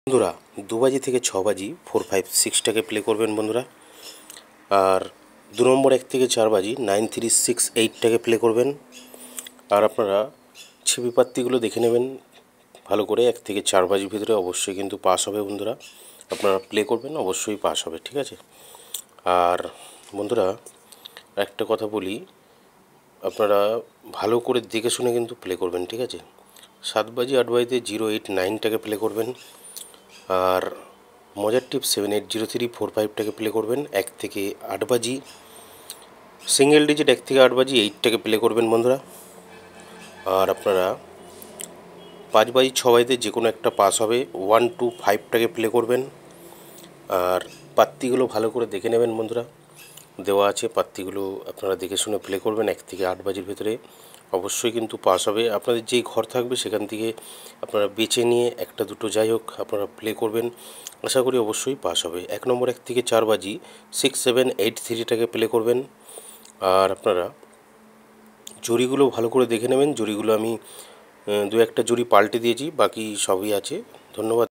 বন্ধুরা 2 বাজি থেকে 6 বাজি 4, 5, 6টাকে প্লে করবেন বন্ধুরা। আর 2 নম্বর 1 থেকে 4 বাজি 9, 3, 6, 8টাকে প্লে করবেন। আর আপনারা ছিপি পাত্তিগুলো দেখে নেবেন ভালো করে। 1 থেকে 4 বাজির ভিতরে অবশ্যই কিন্তু পাস হবে বন্ধুরা। আপনারা প্লে করবেন, অবশ্যই পাস হবে, ঠিক আছে। আর বন্ধুরা একটা কথা বলি, আপনারা ভালো করে দেখে শুনে কিন্তু প্লে করবেন, ঠিক আছে। 7 বাজি 8 বাজিতে 0, 8, 9টাকে প্লে করবেন। আর মজার টিপ 7, 8, 0, 3, 4, 5টাকে প্লে করবেন। 1 থেকে 8 বাজি সিঙ্গেল ডিজিট 1 থেকে 8 বাজি 8টাকে প্লে করবেন বন্ধুরা। আর আপনারা 5 বাজি 6 বাজিতে যে কোনো একটা পাস হবে। 1, 2, 5টাকে প্লে করবেন। আর পাত্তিগুলো ভালো করে দেখে নেবেন বন্ধুরা, দেওয়া আছে পাত্তিগুলো, আপনারা দেখে শুনে প্লে করবেন। 1 থেকে 8 বাজির ভেতরে অবশ্যই কিন্তু পাস হবে। আপনাদের যেই ঘর থাকবে সেখান থেকে আপনারা বেছে নিয়ে একটা দুটো যাই হোক আপনারা প্লে করবেন, আশা করি অবশ্যই পাস হবে। 1 নম্বর 1 থেকে 4 বাজি 6, 7, 8, 3টাকে প্লে করবেন। আর আপনারা জরিগুলো ভালো করে দেখে নেবেন। জরিগুলো আমি 2-1টা জরি পাল্টে দিয়েছি, বাকি সবই আছে। ধন্যবাদ।